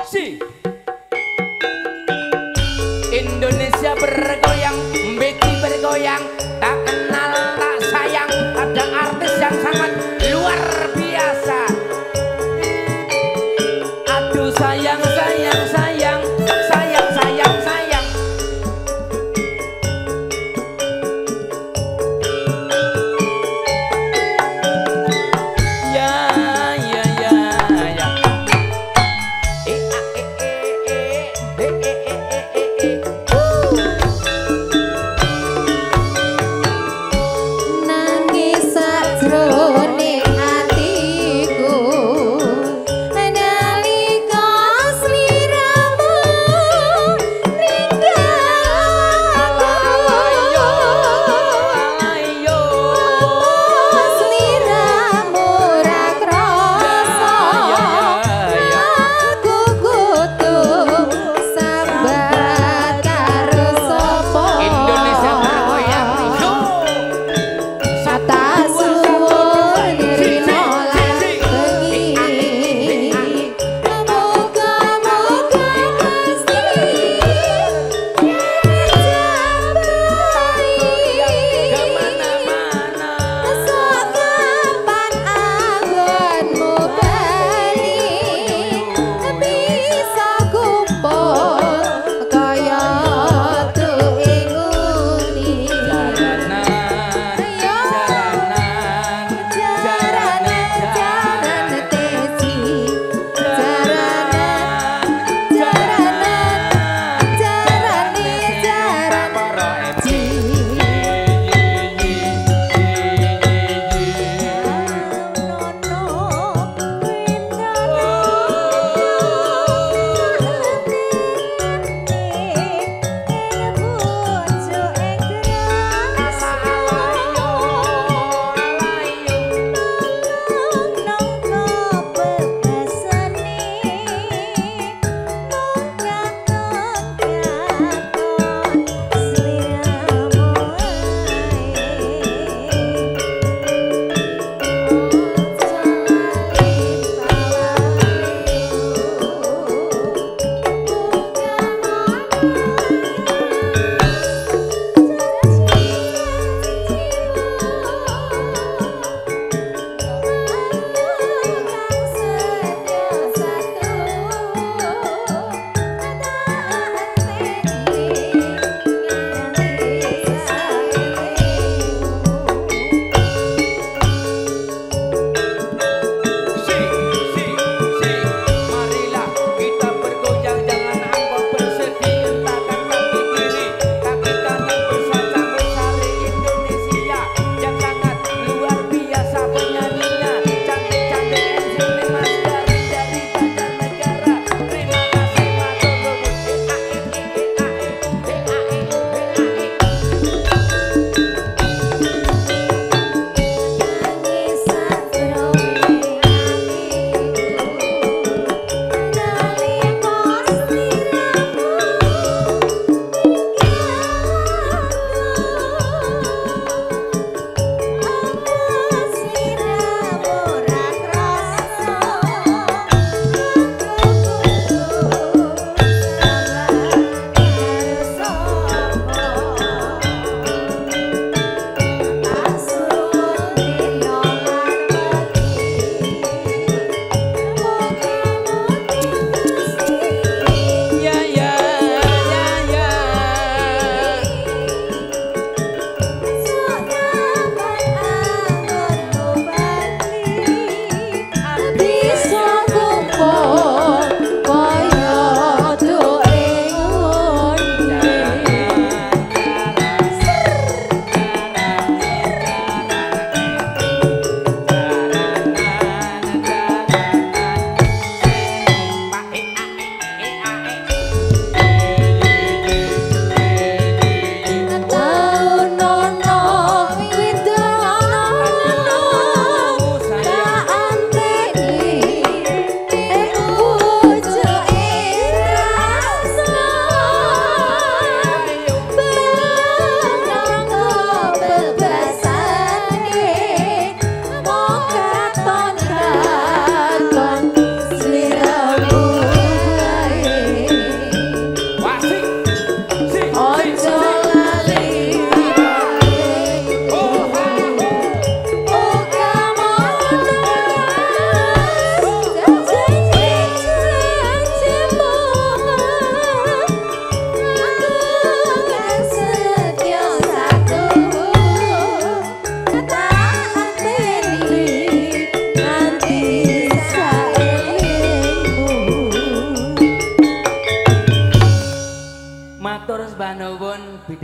Produksi Indonesia bergoyang, Betty bergoyang, tak kenal tak sayang, ada artis yang sangat luar biasa. Aduh sayang sayang sayang, sayang sayang sayang. Ya ya ya ya. Nangis sajroning atiku nalika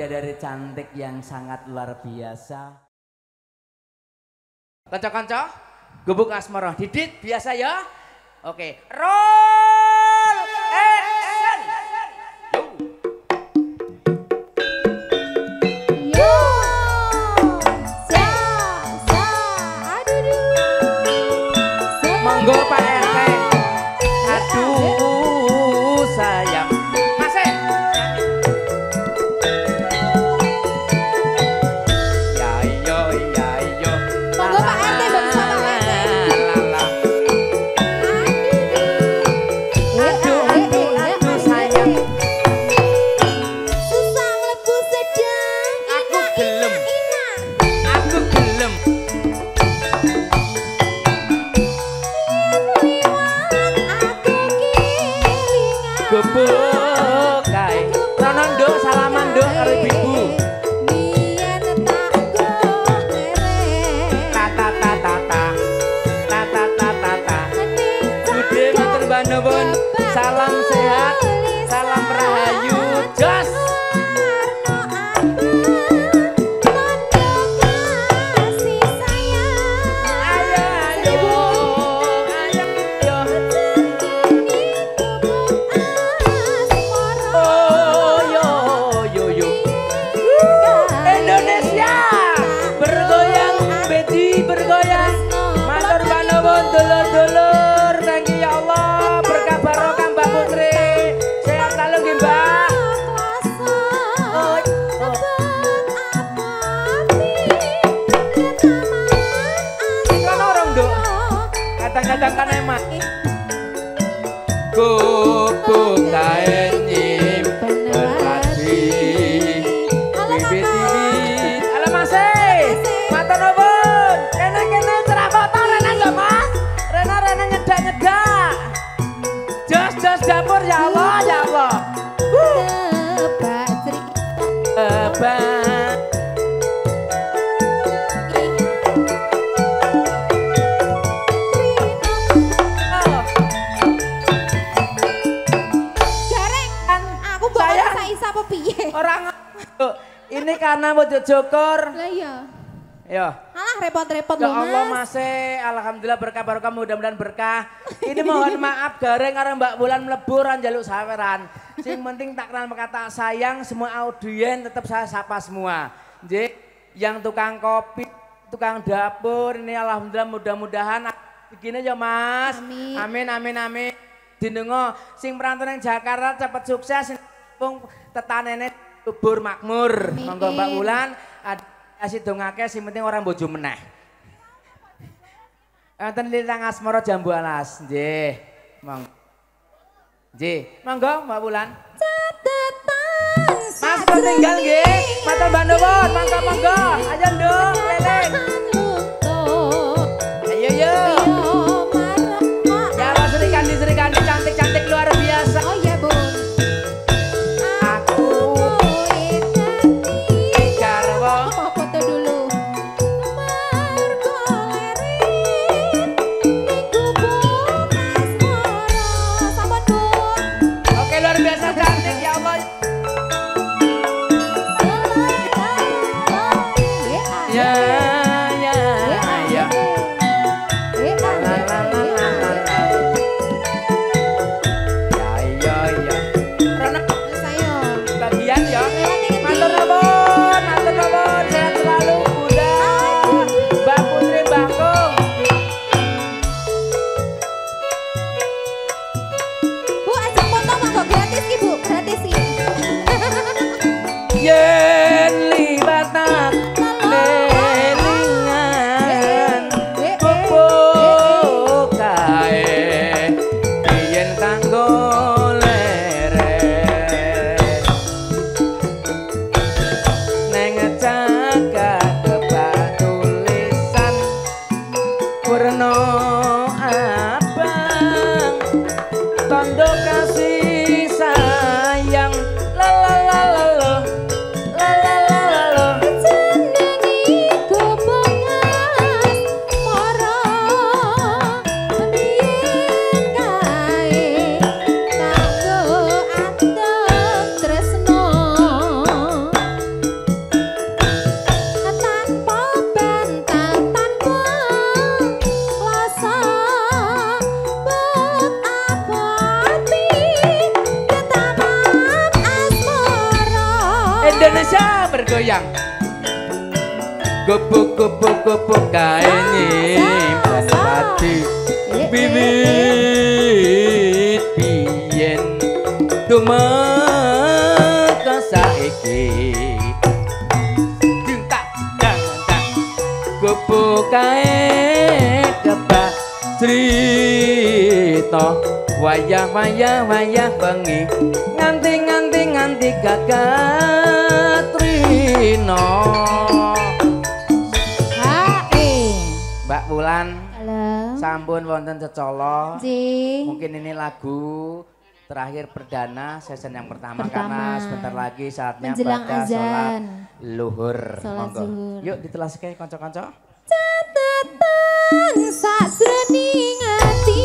bidadari cantik yang sangat luar biasa. Kanca-kanca, gubuk asmara Didit biasa ya. Oke, roll action. Yo, sa, aduh, Monggo Pak RT. Aduh sayang. Masih. Ya iyo ya iyo. Monggo Pak RT dong sama Pak RT. Aduh sayang. Susah mlebu sedang. Aku gelem. Aku gelem. Gubuk kae. Rono nduk salaman nduk karo ibu. Tata tata tata. Tata tata tata. Budhe matur nuwun. Salam sehat. Salam rahayu. Jos. Ayo ayo. Ayo ayo. Oh yo yo yo. Indonesia bergoyang, Bedi bergoyang. Matur nuwun dulur-dulur, thank you ya Allah, berkah barokah Mbak Putri. Sehat selalu nggih Mbak. Kan orang Nduk. Kadang-kadang kan emak. Gubuk kae nyimpen hati. Bibit-bibit. Halo Mas. Matur nuwun. Kene cerah foto Rena enggak Mas? Rena nyedak-nyedak. Jos dapur ya Allah ya Allah. Bang. Oh, Aku bawa Saisa apa piye? orang ini karena wujud syukur. Lah iya. Ya. Alah repot-repot Ya lho Allah Mas. alhamdulillah berkah barokah mudah-mudahan berkah. Ini mohon maaf gareng karena Mbak Bulan mlebu ran njaluk saweran. Sing penting tak kenal kata sayang semua audien tetap saya sapa semua. Nggih, yang tukang kopi, tukang dapur ini alhamdulillah mudah-mudahan begini ya Mas. Amin. Amin. Dinengo sing perantau nang Jakarta cepet sukses pung tetanene subur makmur. Amin. Monggo Mbak Bulan kasih dongake sing penting orang bojo meneh. Enten lintang asmara jambu alas. Nggih. Monggo Mbak Bulan. Mas tinggal nggih. Matur mbak nuwun. Monggo. Ayo nduk leleng. Ayo yo. Ya Allah Sri Kandi cantik luar biasa. Oh iya Bun. Aku garwa. Oh, foto dulu. Oke luar biasa cantik ya Allah. Ya. Ya. Rono bagian ya. Matur nuwun. Sehat selalu Bunda. Mbak Putri Mbak Kung. Bu, ajak foto monggo gratis Ki Bu, gratis Ki. Yen libatak lelingan pupuk kae yen kanggo leret neng jagat kebak tulisan warna abang tondo kasih sayang la la la la la. Indonesia bergoyang. Gubuk kaini pati bibit biyen tumeka saiki tak gubuk kae kebak cerita wayah bengi nganti gagah trino. Mbak Wulan, halo. Sampun wonten cecolo. Mungkin ini lagu terakhir perdana season yang pertama karena sebentar lagi saatnya pada sholat luhur. Monggo. Yuk ditelaske kanca-kanca. Catatan sajroning ati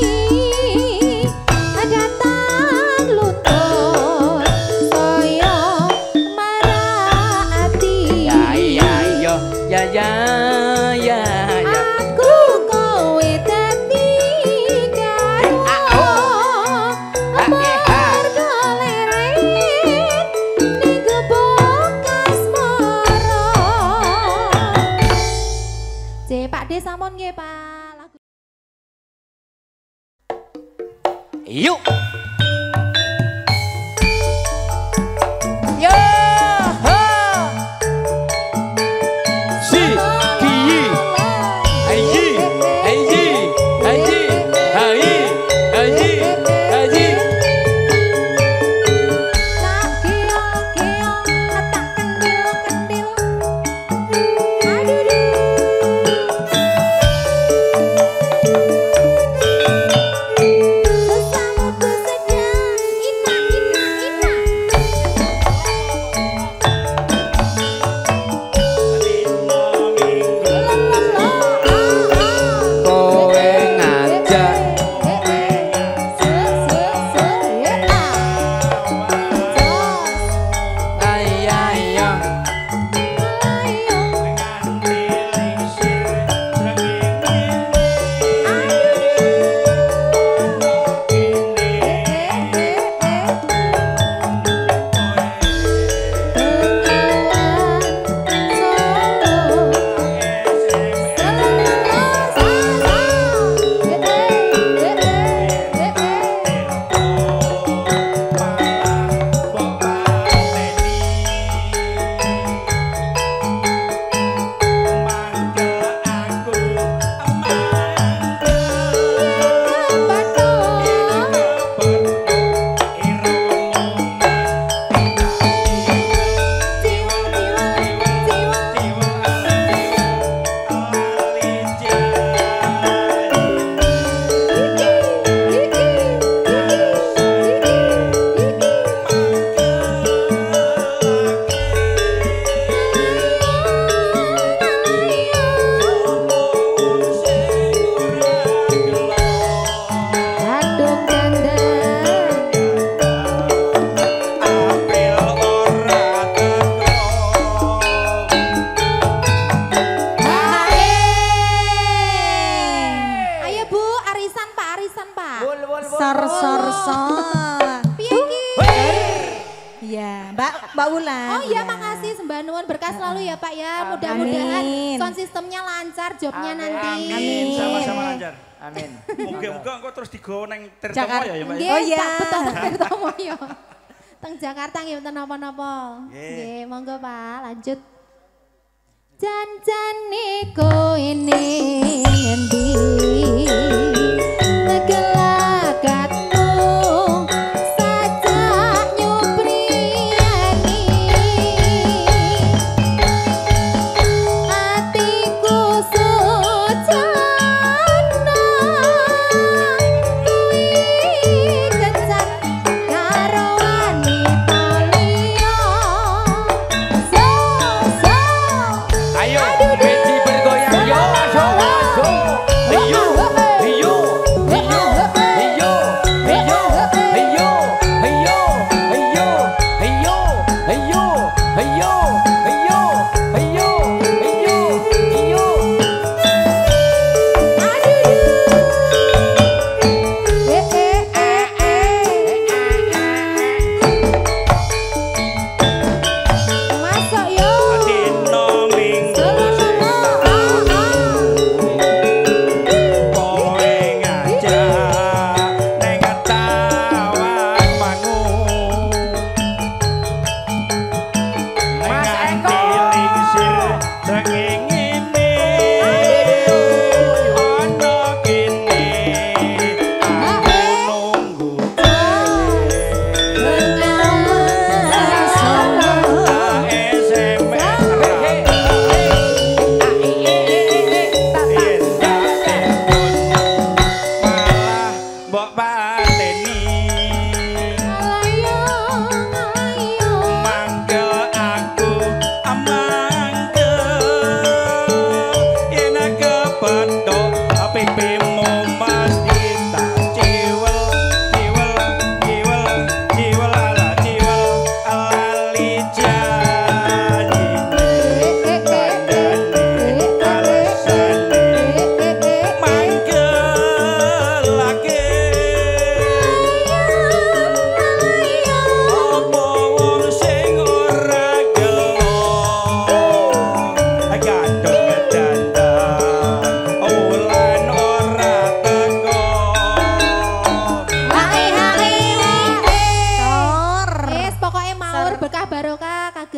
agatan lutut saya marah ati. Ya. Sampun nggih, Pak. Yuk. Mbak Wulan. Oh iya, makasih sembah nuwun berkah selalu ya Pak ya. Mudah-mudahan sound sistemnya lancar, jobnya nanti. Amin, sama-sama lancar. Amin. Moga-moga engko terus digawa nang Tirtomoyo ya Mbak. Oh iya, betul Tirtomoyo. Teng Jakarta nggih wonten napa-napa. Nggih, monggo Pak, lanjut. Jan-jane kowe ning endi? Gelagakmu sajak nyupriani. Atiku sujana kuwi kecat karo wanita liya. Ayo, Beci bergoyang, yo, yo, yo.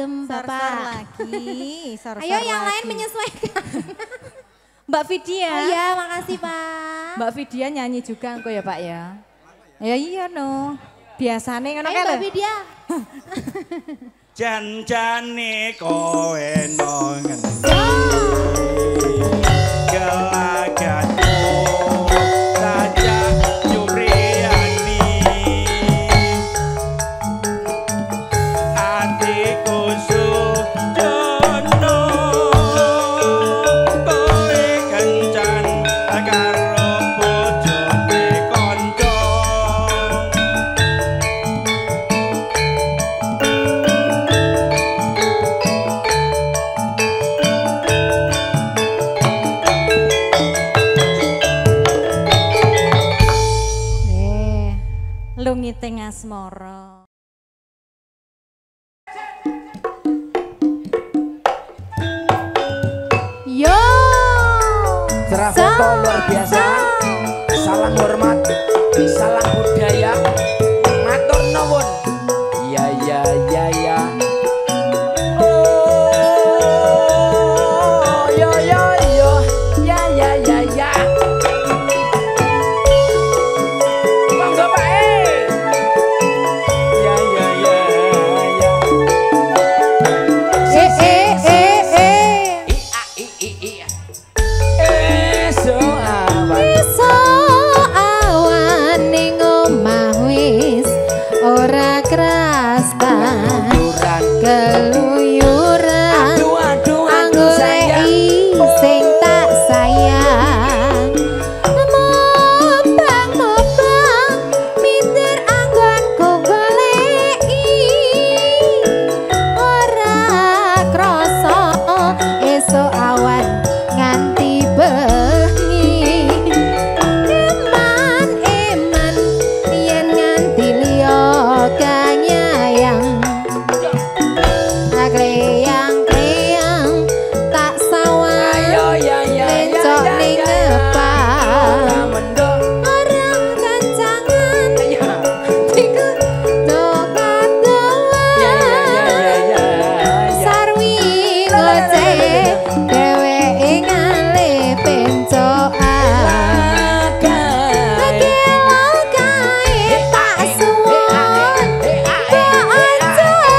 pagem Bapak. Lagi, Ayo yang lain menyesuaikan. Mbak Vidya. Oh iya, makasih Pak. Mbak Vidya nyanyi juga engko ya Pak ya. Ya iya no. Biasane ngono Ayo kan. Mbak Vidya. Jan-jane kowe nongen. Gelagatmu saja Jupriani. Hatiku sujono. Kowe kencan karo bojone kanca. Lungiting asmara. Yo. Cerah foto luar biasa. Salam hormat, salam budaya. Matur nuwun. Ya ya ya ya. Oh yo yo yo. Ya ya ya ya. Monggo Pak. Ya ya ya ya. I i i. Esok awan. Esok awan ning omah wis ora krastan. Keluyuran. Aduh Anggoleki sing tak sayang. Mobang-mobang mitir anggonku goleki. Ora krasa esuk awan nganti bengi. Eman-eman yen nganti liya kanyayang. Kleyang-kleyang tak sawang lencok ning ngepang. Orang kancangan tiku dokat doang. Sarwi ngoceh dheweke ngale pencokan. Kegelo kae tak suwon kok aja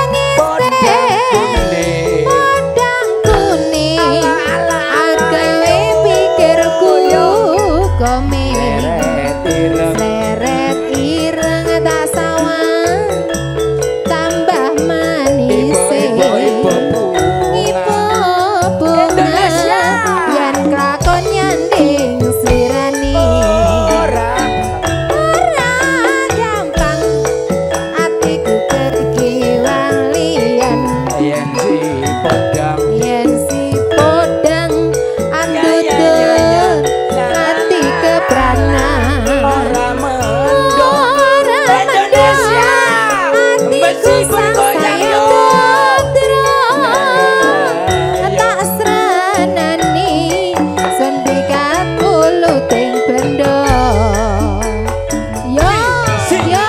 ngisten. Padang kuning agawe pikirku komeng. Seret ireng tak sawang tambah manis. Ibu bunga yen kelakon nyanding slirani. Ora gampang atiku kekiwang liyan. Yen si podang andut ati kepranan. Ora mendung atiku sang sayang tak sranani sendikat puluting bendo. Yo yo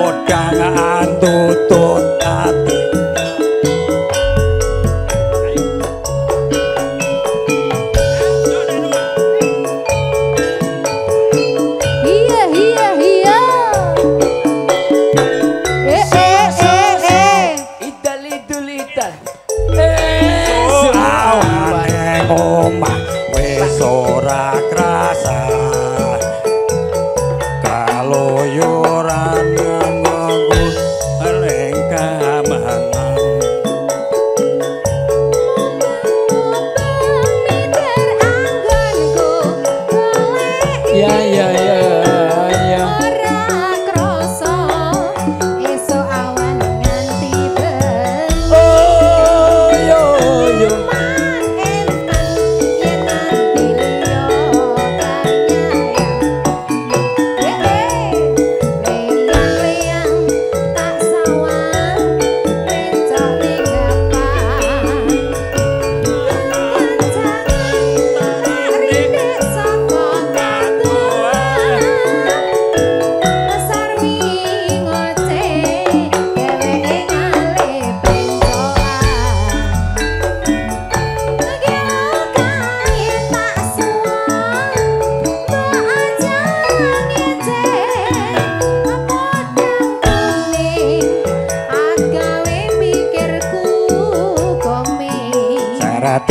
Odangan tutut ati. iya iya iya. Awan ning omah wis ora krasa. Kaluyuran nganggo ning kamangan. Mitir anggonku goleki. Ya ya ya ya. Ora krasa esuk awan nganti bengi. Oh yo yo. Eman yen nganti liya kanyayang. Leyang-leyang tak sawang lencok ning ngepang. Kancangan rindik saka katuan.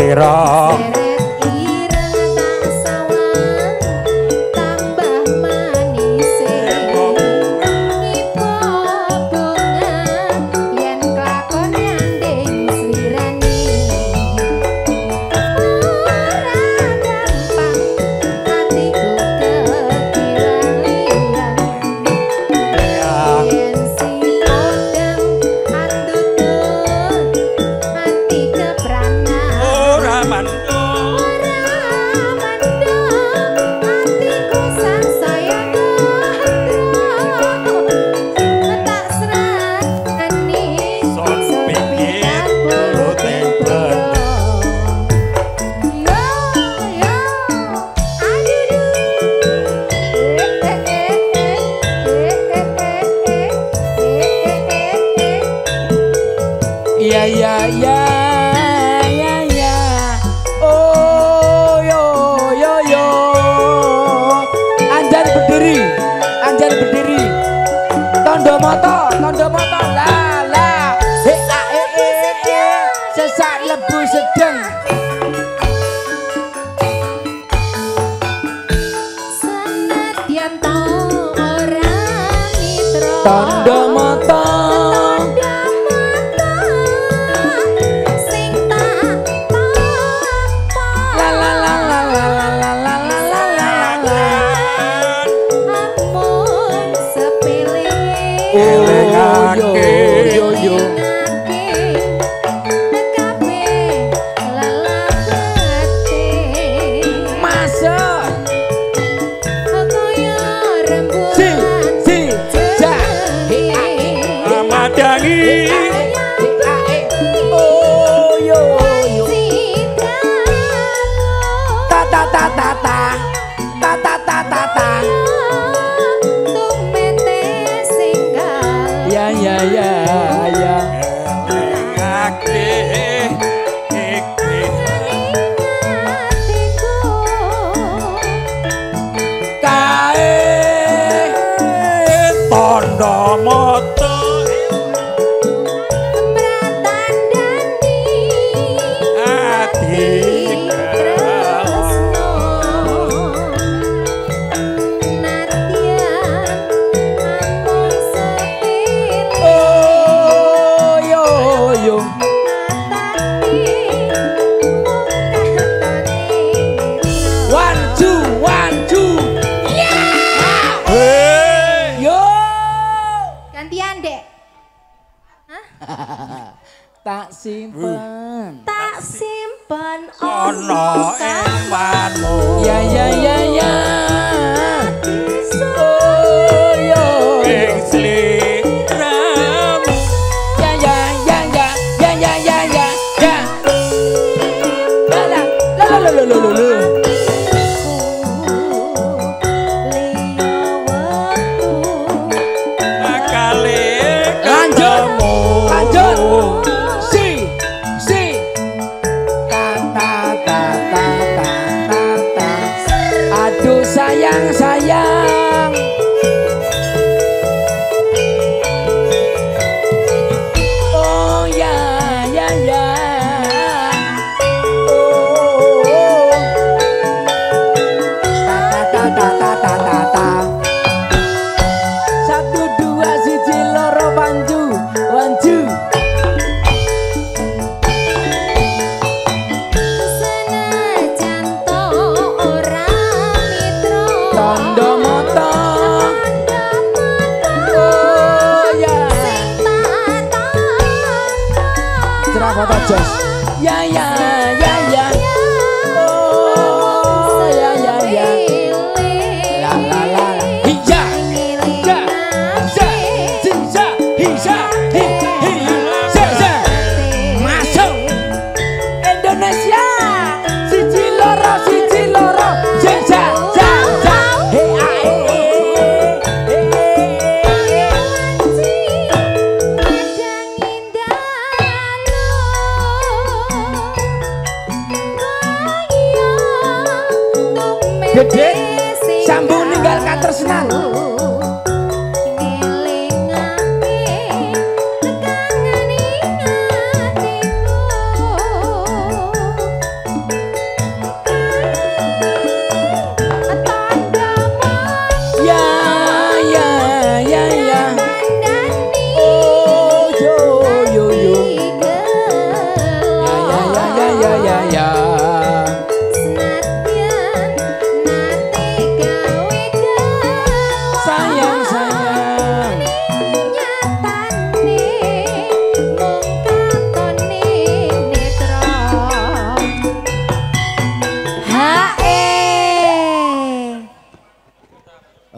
sira Tondo moto la sesak lebu sedeng senadyan to ora mitra tondo moto sing tak la la la la la la la la la la amun sepele elengake yo yo tak simpen ono ing wanmu ya oh yo ing sliramu ya la sayang oh ya oh ta 1 2 1 loro wanju senajan to ora mitra tondo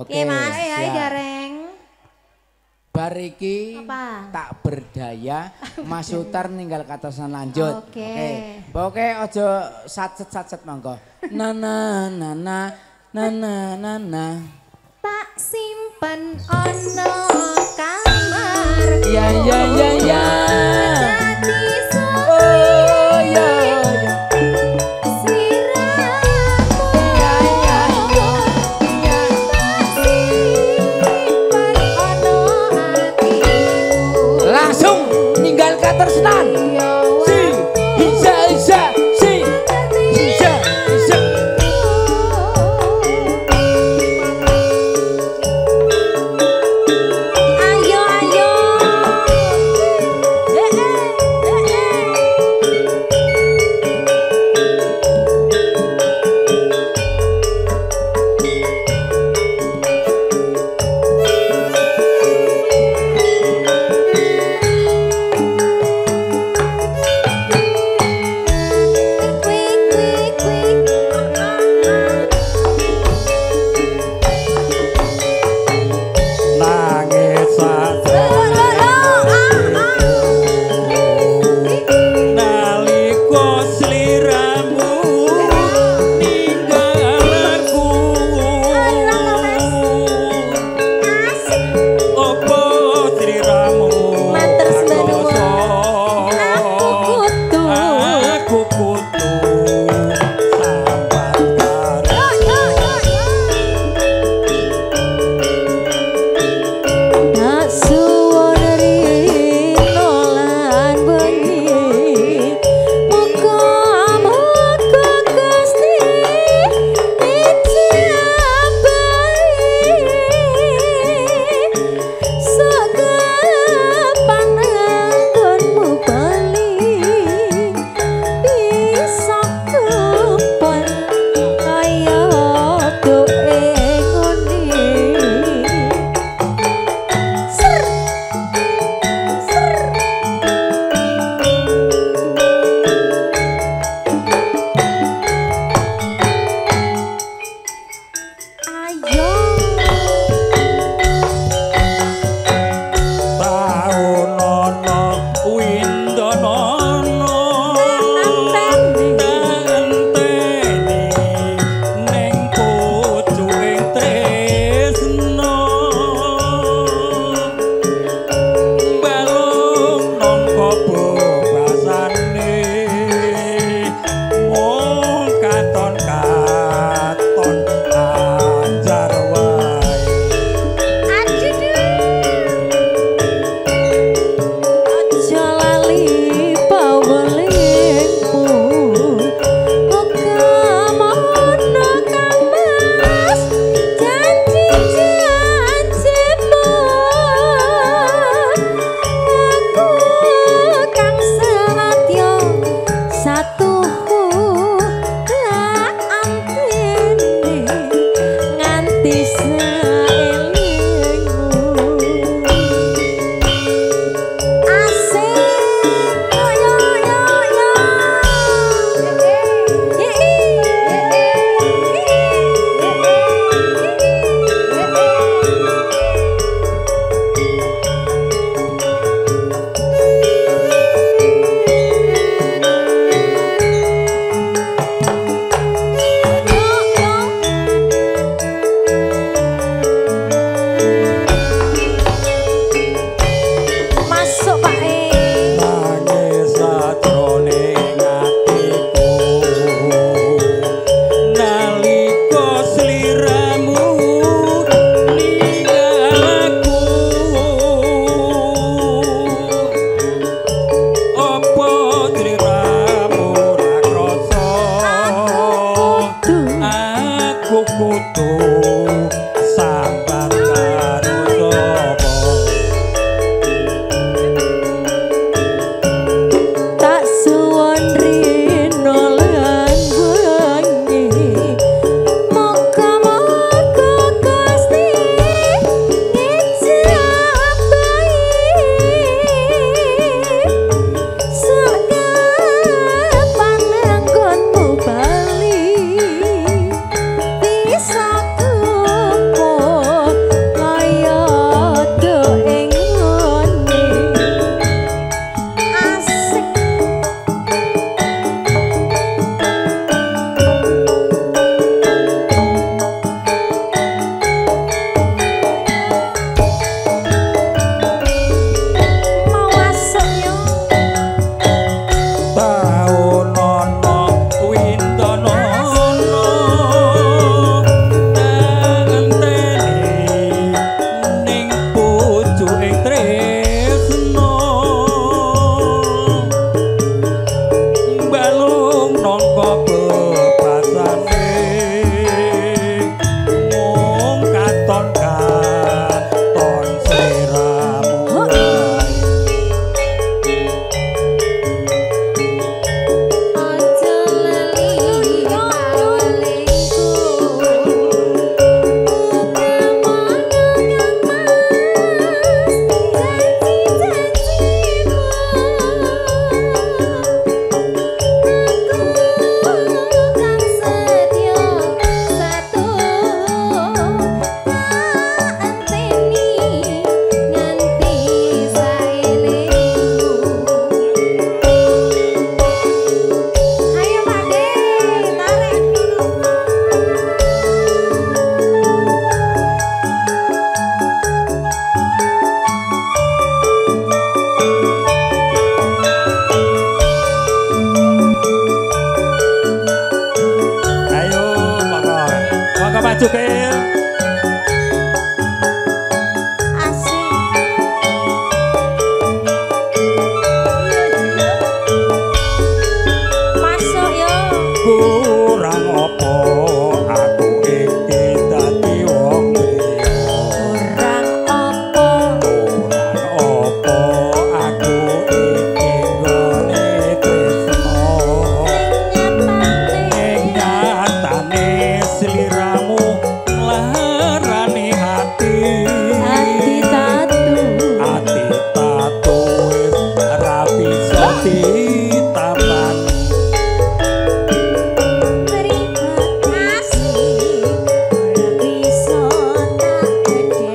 Oke. Mas, siap. ayo Gareng. Bar iki Apa? tak berdaya, Mas Sutar ninggal katasan lanjut. Oke. Pokoknya ojo satset monggo. Nana nana nana nana. Tak simpen ono kamar. Ya ya ya ya. Jadi Oh ya ya. sliramu. Ya ya ya. Tak simpen ono hatimu. Langsung ninggal katersenan. Ya Si bisa si bisa. Ayo ayo. maju Kel. Masuk yo. Kurang apa aku iki dadi wong liya. Kurang apa? Kurang apa aku iki nggone tresno. Ing nyatane sliramu nglarani hati. Ati tatu. Ati tatu wis ra bisa ditambani. Terima kasih. Ora bisa tak gedhe.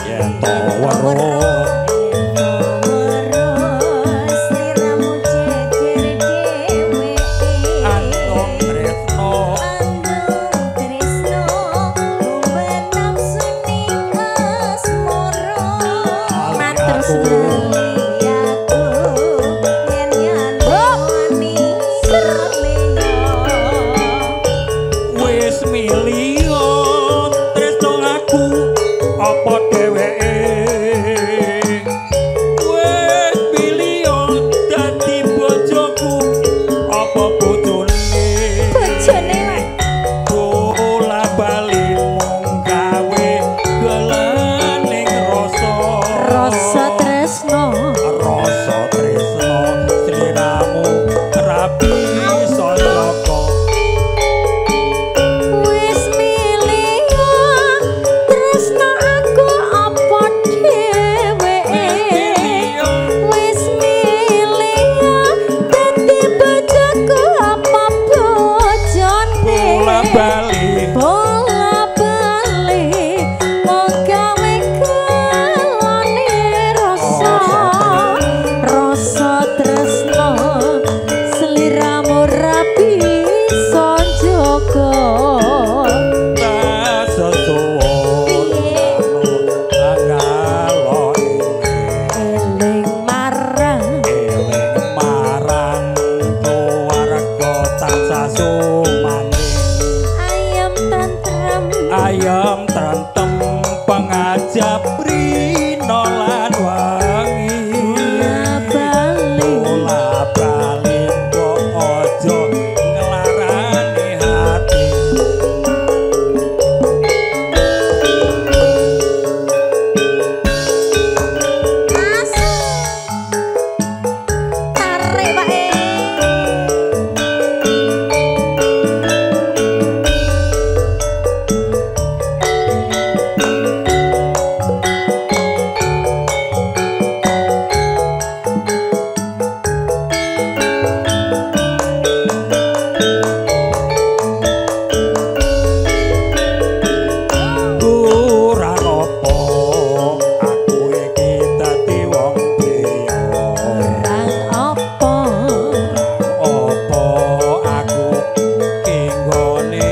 Yen to weruh Sliramu jejer dhewe. andong tresno Andung tresno lumben nafsuni asmara. Matur suwun aku yen nyandoni selenya. wis milio tresno aku apa dheweke wis milio dadi bojoku apa bojone Bojone wae. bola bali mung gawe gelaning rasa Tresno. rasa tresno sliramu rapi sojoko Wis milio tresno aku apa dheweke. Wis milio dadi bojoku apa bojone. bola bali Bola bali mung gawe kelane rasa. Rasa tresno sliramu rapi sonjoko. Eling marang ayam tentrem. ayam tentem pengajap rino lan wangi Bali bola bali kok ojo nglarani hati tarik wae. kurang apa aku iki dadi wong liya Kurang apa? opo aku kinggone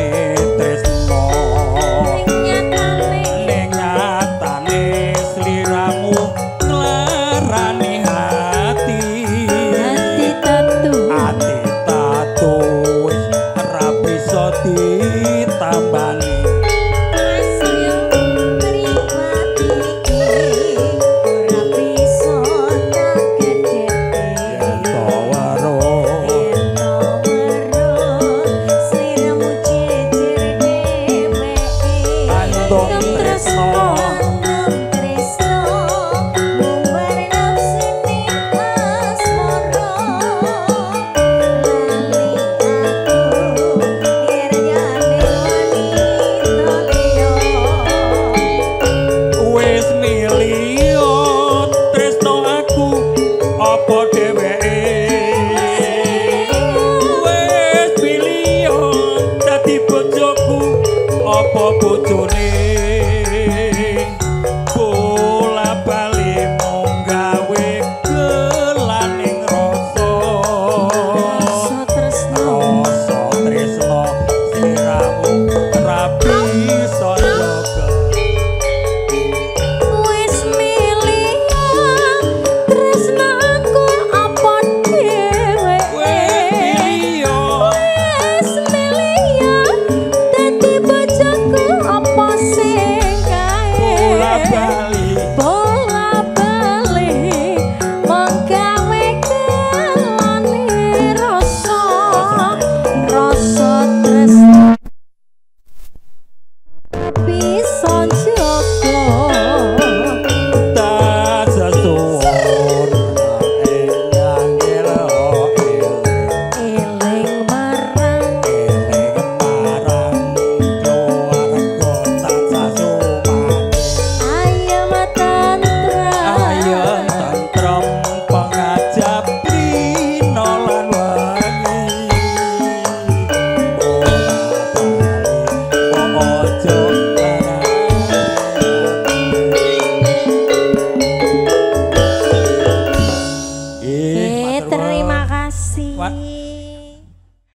tresno ning nyatane sliramu nglarani hati Hati tatu. ati tatu wis ora bisa ditambani Saya pribadi ora bisa tak gedhe. yen to weruh Sliramu jejer dhewe. Andong tresno. Andong tresno lumbar nafsune asmara. Lali aku yer nyane wanita liya. wis milio tresno aku apa dheweke wis milio dadi bojoku apa bojone